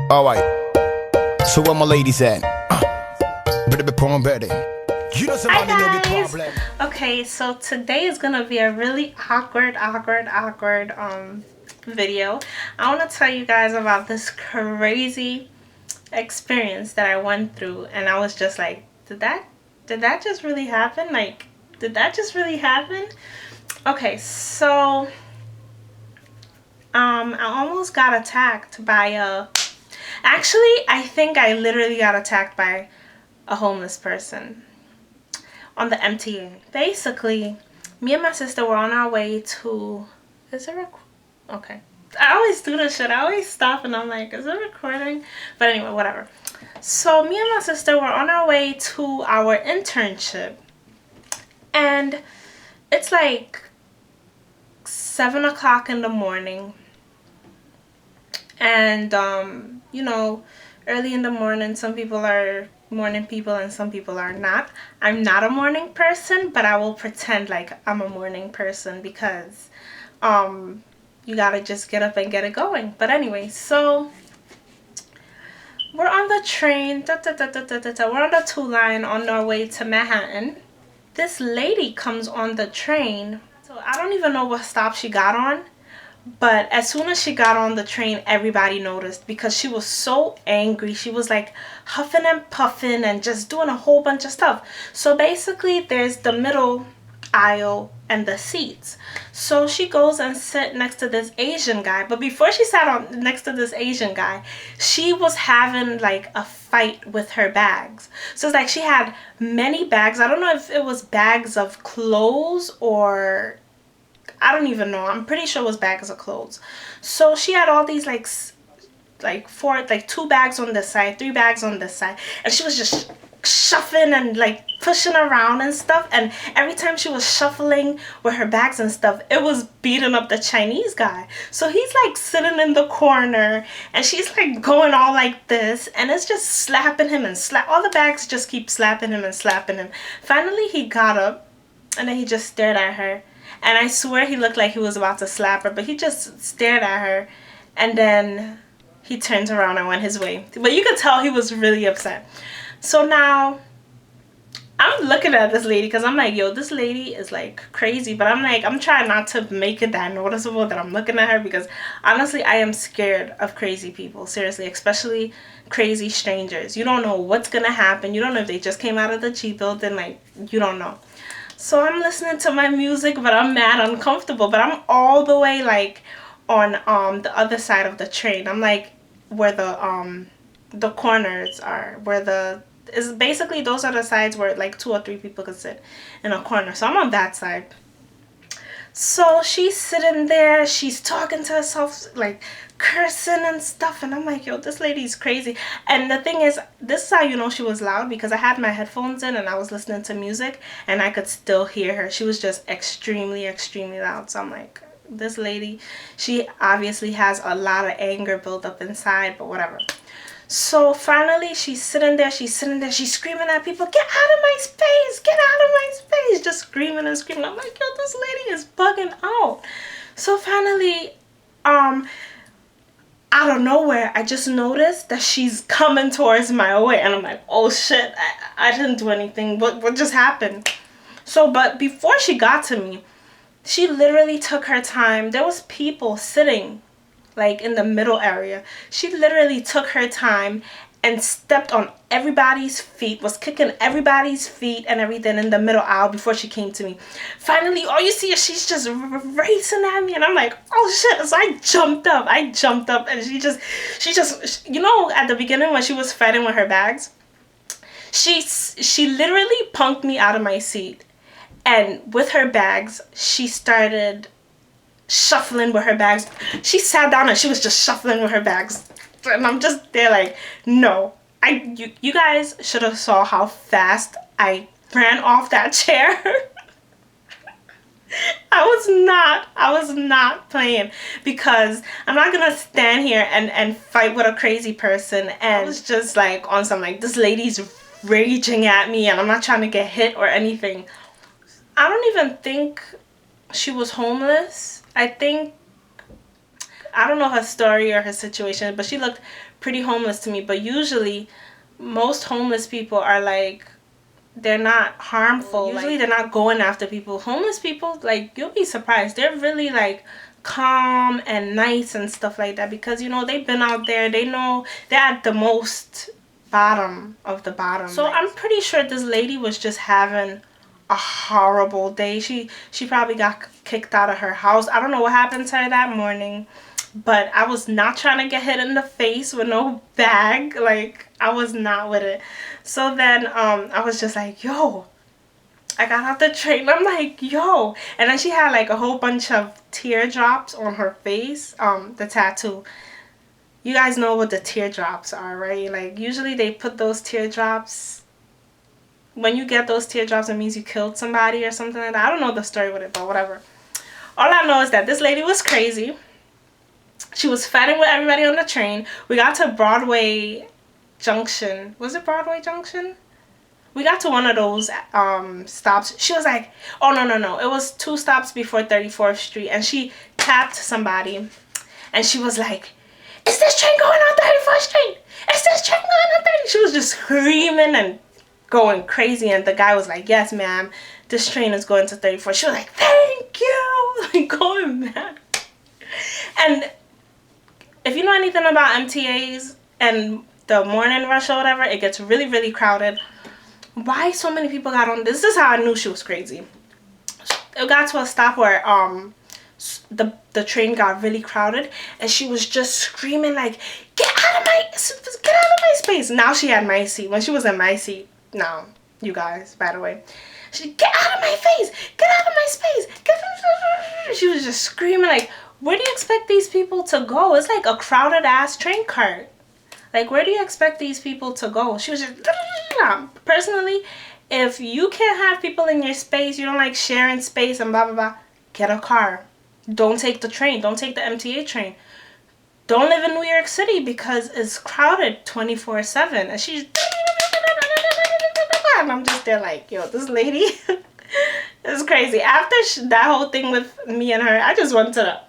Alright, so where my ladies at? Better be prom ready. You know somebody know the problem. Okay, so today is gonna be a really awkward video. I want to tell you guys about this crazy experience that I went through, and I was just like, did that just really happen? Like, did that just really happen? Okay, so I almost got attacked by actually, I think I literally got attacked by a homeless person on the MTA. Basically, me and my sister were on our way to... Is it okay. I always do this shit. I always stop and I'm like, is it recording? But anyway, whatever. So me and my sister were on our way to our internship. And it's like 7 o'clock in the morning. And, you know, early in the morning, some people are morning people and some people are not. I'm not a morning person, but I will pretend like I'm a morning person because you gotta just get up and get it going. But anyway, so we're on the train, we're on the 2 line on our way to Manhattan. This lady comes on the train, so I don't even know what stop she got on. But as soon as she got on the train, everybody noticed because she was so angry. She was like huffing and puffing and just doing a whole bunch of stuff. So basically, there's the middle aisle and the seats. So she goes and sit next to this Asian guy. But before she sat on next to this Asian guy, she was having like a fight with her bags. So it's like she had many bags. I don't know if it was bags of clothes or... I don't even know. I'm pretty sure it was bags of clothes. So she had all these like 2 bags on this side, 3 bags on this side, and she was just shuffling and like pushing around and stuff. And every time she was shuffling with her bags and stuff, it was beating up the Chinese guy. So he's like sitting in the corner and she's like going all like this, and it's just slapping him and all the bags just keep slapping him and slapping him. Finally he got up and then he just stared at her. And I swear he looked like he was about to slap her, but he just stared at her. And then he turned around and went his way. But you could tell he was really upset. So now I'm looking at this lady because I'm like, yo, this lady is like crazy. But I'm like, I'm trying not to make it that noticeable that I'm looking at her, because honestly, I am scared of crazy people. Seriously, especially crazy strangers. You don't know what's going to happen. You don't know if they just came out of the Cheat building. Like, you don't know. So I'm listening to my music, but I'm mad uncomfortable. But I'm all the way like on the other side of the train. I'm like where the corners are, where the is basically those are the sides where like 2 or 3 people could sit in a corner. So I'm on that side. So she's sitting there, she's talking to herself, like cursing and stuff, and I'm like, yo, this lady's crazy. And the thing is, this is how you know she was loud, because I had my headphones in and I was listening to music and I could still hear her. She was just extremely loud. So I'm like, this lady, she obviously has a lot of anger built up inside, but whatever. So finally she's sitting there, she's screaming at people, get out of my space, get out of my space, just screaming and screaming. I'm like, yo, this lady is bugging out. So finally, out of nowhere, I just noticed that she's coming towards my way, and I'm like, oh shit, I didn't do anything, what just happened? So, but before she got to me, she literally took her time. There was people sitting like in the middle area. She literally took her time and stepped on everybody's feet, was kicking everybody's feet and everything in the middle aisle before she came to me. Finally, all you see is she's just racing at me, and I'm like, oh shit. So I jumped up and she just, you know, at the beginning when she was fighting with her bags, she literally punked me out of my seat, and with her bags, she started shuffling with her bags. She sat down and she was just shuffling with her bags, and I'm just there like, no. You guys should have saw how fast I ran off that chair. I was not playing, because I'm not gonna stand here and fight with a crazy person. And I was just like on some like, this lady's raging at me and I'm not trying to get hit or anything. I don't even think she was homeless. I think I don't know her story or her situation, but she looked pretty homeless to me. But usually most homeless people are like, they're not harmful. Usually they're not going after people. Homeless people, like, you'll be surprised, they're really like calm and nice and stuff like that, because you know they've been out there, they know they're at the most bottom of the bottom. So I'm pretty sure this lady was just having a horrible day. She probably got kicked out of her house. I don't know what happened to her that morning, but I was not trying to get hit in the face with no bag. Like, I was not with it. So then I was just like, yo, I got out the train. I'm like, yo. And then she had like a whole bunch of teardrops on her face, the tattoo. You guys know what the teardrops are, right? Like, usually they put those teardrops, when you get those teardrops, it means you killed somebody or something like that. I don't know the story with it, but whatever. All I know is that this lady was crazy. She was fighting with everybody on the train. We got to Broadway Junction. Was it Broadway Junction? We got to one of those stops. She was like, oh, no. It was 2 stops before 34th Street. And she tapped somebody. And she was like, is this train going on 34th Street? Is this train going on 30th? She was just screaming and going crazy. And the guy was like, yes, ma'am. This train is going to 34th. She was like, thank you. Like, going mad. And if you know anything about MTAs and the morning rush or whatever, it gets really, really crowded. Why so many people got on? This is how I knew she was crazy. It got to a stop where the train got really crowded, and she was just screaming like, get out of my space. Now she had my seat. When she was in my seat, no, you guys, by the way, she, get out of my face, get out of my space, she was just screaming like, where do you expect these people to go? It's like a crowded ass train cart. Like, where do you expect these people to go? She was just, personally, if you can't have people in your space, you don't like sharing space and blah, blah, blah, get a car. Don't take the train. Don't take the MTA train. Don't live in New York City because it's crowded 24/7. And she's, and I'm just there like, yo, this lady is crazy. After that whole thing with me and her, I just went to the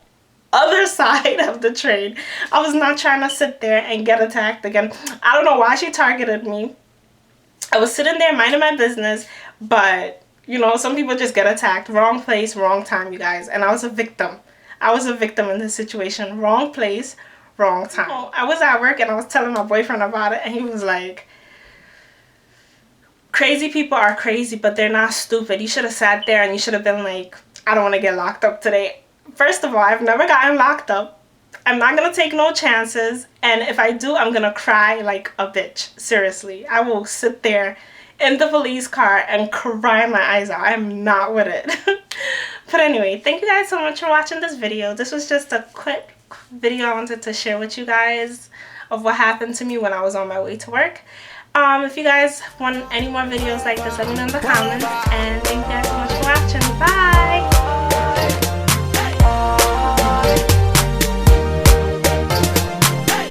other side of the train. I was not trying to sit there and get attacked again. I don't know why she targeted me. I was sitting there minding my business, but you know, some people just get attacked. Wrong place, wrong time, you guys. And I was a victim. I was a victim in this situation. Wrong place, wrong time. I was at work and I was telling my boyfriend about it, and he was like, crazy people are crazy, but they're not stupid. You should have sat there and you should have been like, I don't want to get locked up today. First of all, I've never gotten locked up. I'm not going to take no chances. And if I do, I'm going to cry like a bitch. Seriously. I will sit there in the police car and cry my eyes out. I'm not with it. But anyway, thank you guys so much for watching this video. This was just a quick video I wanted to share with you guys of what happened to me when I was on my way to work. If you guys want any more videos like this, let me know in the comments. And thank you